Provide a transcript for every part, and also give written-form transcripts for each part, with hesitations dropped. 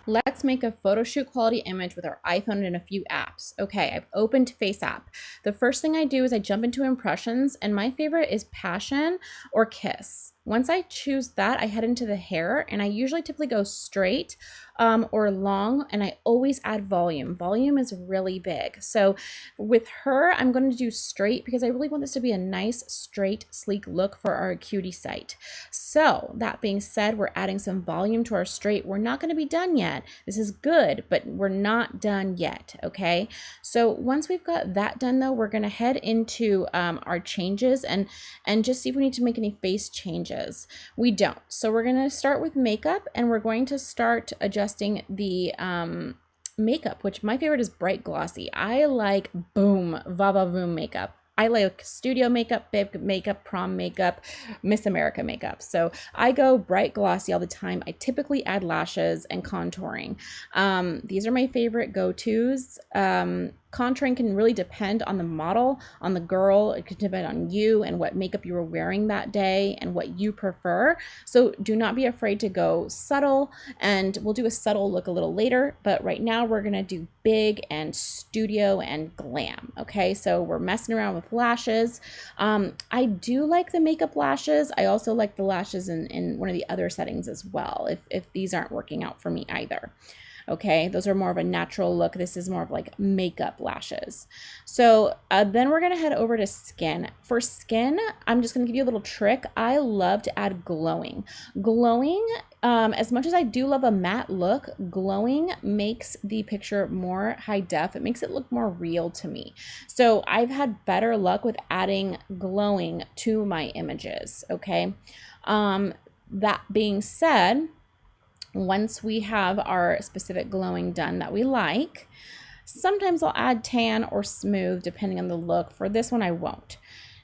Let's make a photo shoot quality image with our iPhone and a few apps. Okay, I've opened FaceApp. The first thing I do is I jump into impressions, and my favorite is Passion or Kiss. Once I choose that, I head into the hair, and I usually typically go straight or long, and I always add volume. Volume is really big. So with her, I'm going to do straight because I really want this to be a nice, straight, sleek look for our Acuity site. So that being said, we're adding some volume to our straight. We're not going to be done yet. This is good, but we're not done yet, okay? So once we've got that done though, we're going to head into our changes and just see if we need to make any face changes. We don't. So we're going to start with makeup, and we're going to start adjusting the makeup, which my favorite is bright glossy. I like boom, va va voom makeup. I like studio makeup, bib makeup, prom makeup, Miss America makeup. So I go bright glossy all the time. I typically add lashes and contouring. These are my favorite go-tos. Contouring can really depend on the model, on the girl. It could depend on you and what makeup you were wearing that day and what you prefer. So do not be afraid to go subtle, and we'll do a subtle look a little later, but right now we're gonna do big and studio and glam, okay? So we're messing around with lashes. I do like the makeup lashes. I also like the lashes in one of the other settings as well, if these aren't working out for me either. Okay, those are more of a natural look. This is more of like makeup lashes. So then we're gonna head over to skin. For skin, I'm just gonna give you a little trick. I love to add glowing. Glowing, as much as I do love a matte look, glowing makes the picture more high def. It makes it look more real to me. So I've had better luck with adding glowing to my images, okay? That being said, once we have our specific glowing done that we like, sometimes I'll add tan or smooth depending on the look. For this one, I won't.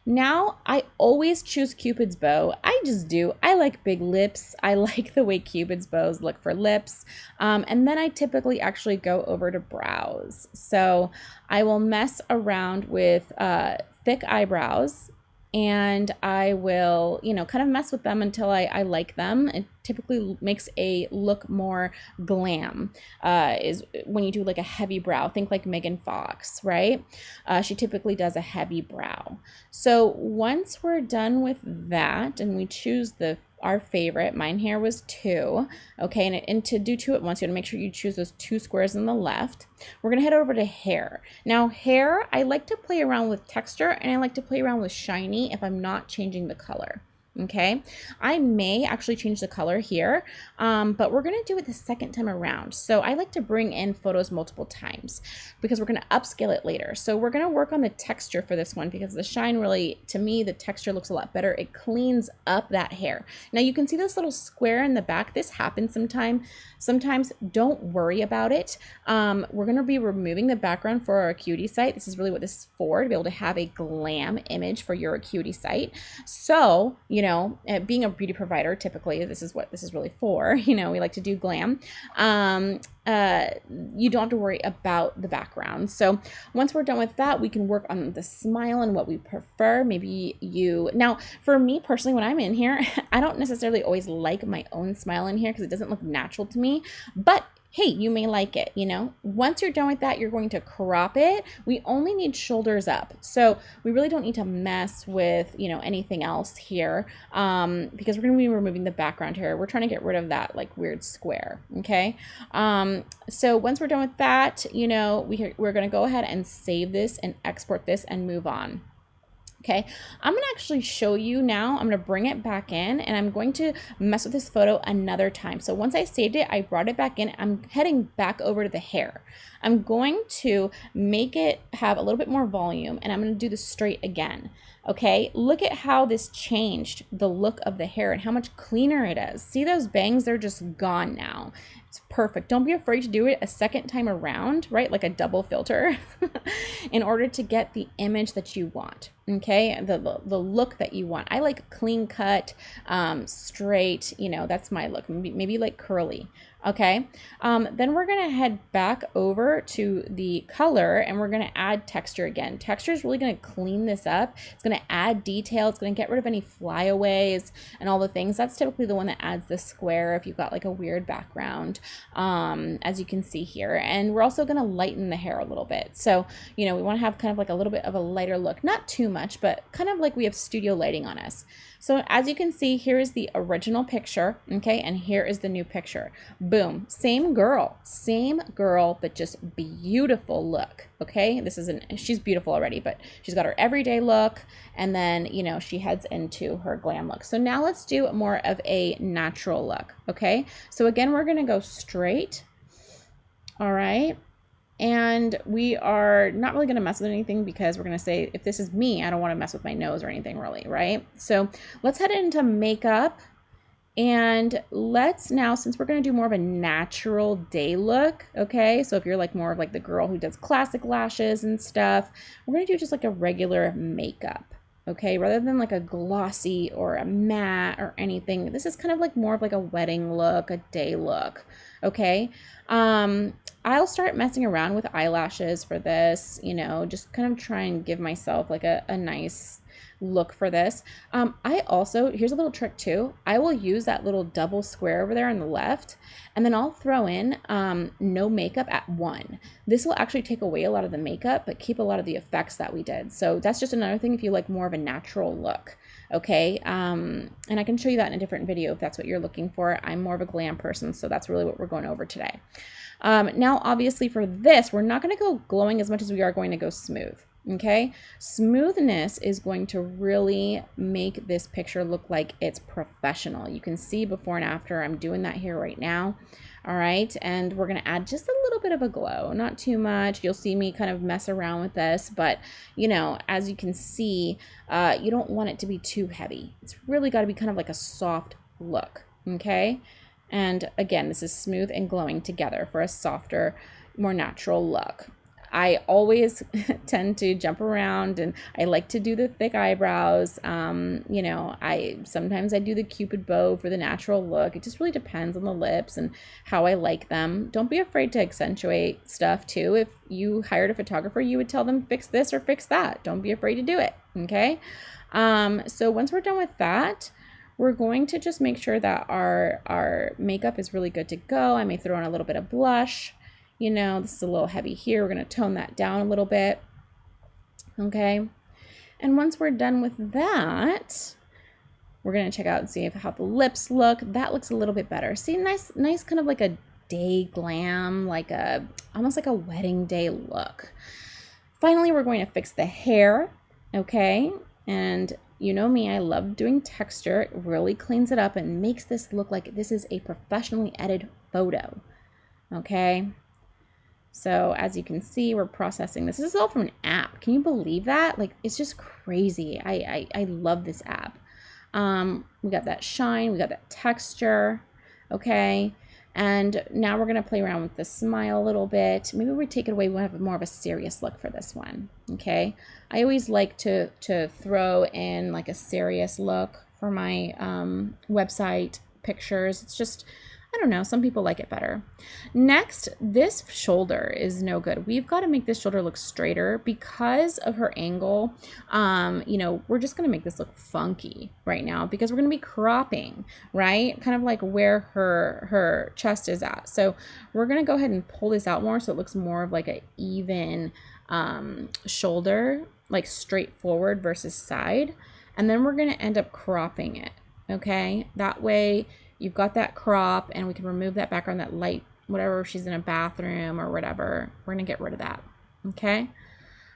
Now, I always choose Cupid's bow. I just do. I like big lips. I like the way Cupid's bows look for lips. And then I typically actually go over to brows. So I will mess around with thick eyebrows, and I will, kind of mess with them until I like them. It typically makes a look more glam, is when you do like a heavy brow. Think like Megan Fox, right? She typically does a heavy brow. So once we're done with that and we choose our favorite, mine here was 2, okay, and to do 2 at once, you gotta make sure you choose those 2 squares on the left. We're gonna head over to hair. Now hair, I like to play around with texture, and I like to play around with shiny if I'm not changing the color. Okay, I may actually change the color here, but we're gonna do it the second time around. So I like to bring in photos multiple times because we're gonna upscale it later. So we're gonna work on the texture for this one because the shine really, to me, the texture looks a lot better. It cleans up that hair. Now you can see this little square in the back. This happens sometimes. Don't worry about it. We're gonna be removing the background for our Acuity site. This is really what this is for, to be able to have a glam image for your Acuity site. So, being a beauty provider, typically this is what this is really for. We like to do glam. You don't have to worry about the background. So once we're done with that, we can work on the smile and what we prefer. Now for me personally, when I'm in here, I don't necessarily always like my own smile in here because it doesn't look natural to me, but hey, you may like it, Once you're done with that, you're going to crop it. We only need shoulders up. So we really don't need to mess with, anything else here because we're going to be removing the background here. We're trying to get rid of that like weird square, okay? So once we're done with that, we're going to go ahead and save this and export this and move on. Okay, I'm gonna actually show you now. I'm gonna bring it back in and I'm going to mess with this photo another time. So once I saved it, I brought it back in. I'm heading back over to the hair. I'm going to make it have a little bit more volume, and I'm gonna do the straight again. Okay, look at how this changed the look of the hair and how much cleaner it is. See those bangs? They're just gone now. It's perfect. Don't be afraid to do it a second time around, right? Like a double filter in order to get the image that you want. Okay, the look that you want. I like clean cut, straight, that's my look. Maybe like curly. Okay, then we're gonna head back over to the color and we're gonna add texture again. Texture is really gonna clean this up. It's gonna add detail. It's gonna get rid of any flyaways and all the things. That's typically the one that adds the square if you've got like a weird background, as you can see here. And we're also gonna lighten the hair a little bit. So, you know, we wanna have kind of like a little bit of a lighter look, not too much, but kind of like we have studio lighting on us. So as you can see, here is the original picture, okay, and here is the new picture. Boom, same girl, but just beautiful look, okay? She's beautiful already, but she's got her everyday look, and then, you know, she heads into her glam look. So now let's do more of a natural look, okay? So again, we're gonna go straight, all right? And we are not really going to mess with anything because we're going to say, if this is me, I don't want to mess with my nose or anything really, right? So let's head into makeup. And let's now, since we're going to do more of a natural day look, okay? So if you're like more of like the girl who does classic lashes and stuff, we're going to do just like a regular makeup. Okay, rather than like a glossy or a matte or anything. This is kind of like more of like a wedding look, a day look. Okay. I'll start messing around with eyelashes for this, you know, just kind of try and give myself like a nice look for this. I also, here's a little trick too. I will use that little double square over there on the left, and then I'll throw in no makeup at 1. This will actually take away a lot of the makeup, but keep a lot of the effects that we did. So that's just another thing if you like more of a natural look. Okay, and I can show you that in a different video if that's what you're looking for. I'm more of a glam person, so that's really what we're going over today. Now, obviously for this, we're not going to go glowing as much as we are going to go smooth. Okay, smoothness is going to really make this picture look like it's professional. You can see before and after. I'm doing that here right now. All right, and we're gonna add just a little bit of a glow, not too much. You'll see me kind of mess around with this, but you know, as you can see, you don't want it to be too heavy. It's really got to be kind of like a soft look. Okay, and again, this is smooth and glowing together for a softer, more natural look. I always tend to jump around, and I like to do the thick eyebrows. You know, sometimes I do the Cupid bow for the natural look. It just really depends on the lips and how I like them. Don't be afraid to accentuate stuff too. If you hired a photographer, you would tell them fix this or fix that. Don't be afraid to do it, okay? So once we're done with that, we're going to just make sure that our makeup is really good to go. I may throw in a little bit of blush. You know, this is a little heavy here. We're going to tone that down a little bit. Okay. And once we're done with that, we're going to check out and see how the lips look. That looks a little bit better. See, nice kind of like a day glam, like almost like a wedding day look. Finally, we're going to fix the hair. Okay. And you know me, I love doing texture. It really cleans it up and makes this look like this is a professionally edited photo. Okay. So as you can see, we're processing this. This is all from an app. Can you believe that? Like, it's just crazy. I love this app. We got that shine, we got that texture. Okay. And now we're going to play around with the smile a little bit. Maybe we take it away. We'll have more of a serious look for this one. Okay. I always like to throw in like a serious look for my website pictures. It's just, I don't know, some people like it better. Next, this shoulder is no good. We've got to make this shoulder look straighter because of her angle. You know, we're just going to make this look funky right now because we're going to be cropping, right? Kind of like where her chest is at. So we're going to go ahead and pull this out more so it looks more of like an even shoulder, like straight forward versus side. And then we're going to end up cropping it, okay? That way you've got that crop and we can remove that background, that light, whatever, if she's in a bathroom or whatever, we're gonna get rid of that, okay?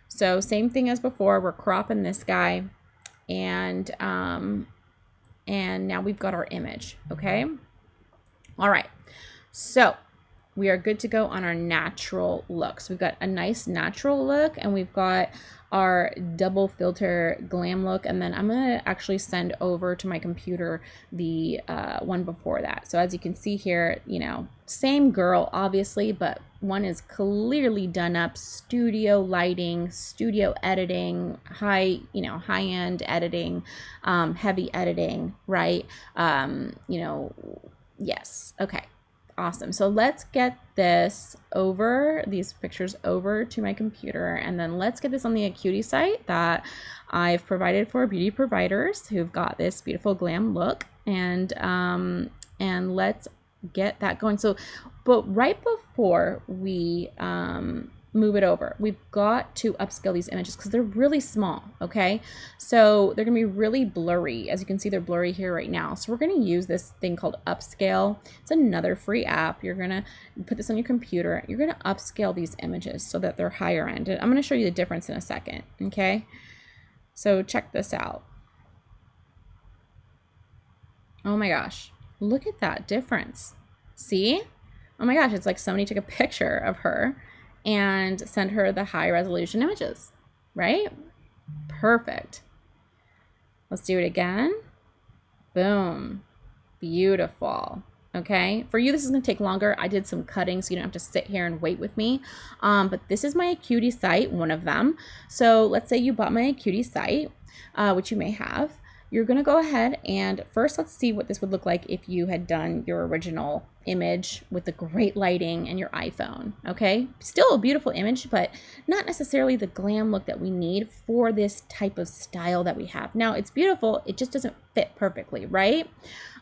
So same thing as before, we're cropping this guy and now we've got our image, okay? All right, so we are good to go on our natural look. So we've got a nice natural look and we've got our double filter glam look, and then I'm gonna actually send over to my computer the one before that. So as you can see here, you know, same girl obviously, but one is clearly done up, studio lighting, studio editing, high-end editing, heavy editing, right? You know, yes, okay. Awesome. So let's get these pictures over to my computer, and then let's get this on the Acuity site that I've provided for beauty providers who've got this beautiful glam look, and let's get that going. So, but right before we move it over, we've got to upscale these images because they're really small. Okay, so they're gonna be really blurry. As you can see, they're blurry here right now. So we're gonna use this thing called Upscayl. It's another free app. You're gonna put this on your computer. You're gonna upscale these images so that they're higher end. And I'm gonna show you the difference in a second. Okay, so check this out. Oh my gosh, look at that difference. See? Oh my gosh, it's like somebody took a picture of her and sent her the high resolution images, right? Perfect. Let's do it again. Boom. Beautiful. Okay, for you this is gonna take longer. I did some cutting so you don't have to sit here and wait with me. But this is my Acuity site, one of them. So let's say you bought my Acuity site, which you may have. You're gonna go ahead and first let's see what this would look like if you had done your original image with the great lighting and your iPhone. Okay, still a beautiful image, but not necessarily the glam look that we need for this type of style that we have. Now it's beautiful, it just doesn't fit perfectly, right?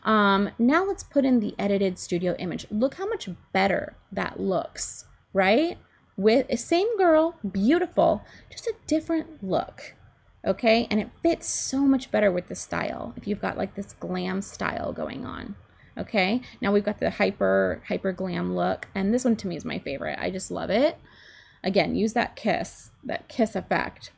Now let's put in the edited studio image. Look how much better that looks, right? With a same girl, beautiful, just a different look. Okay, and it fits so much better with the style if you've got like this glam style going on. Okay, now we've got the hyper glam look, and this one to me is my favorite. I just love it. Again, use that kiss effect.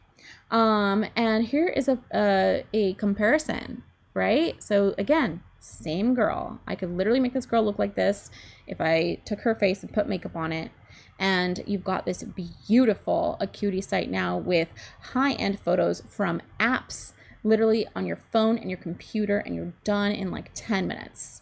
And here is a comparison, right? So again, same girl. I could literally make this girl look like this if I took her face and put makeup on it. And you've got this beautiful Acuity site now with high-end photos from apps literally on your phone and your computer, and you're done in like 10 minutes.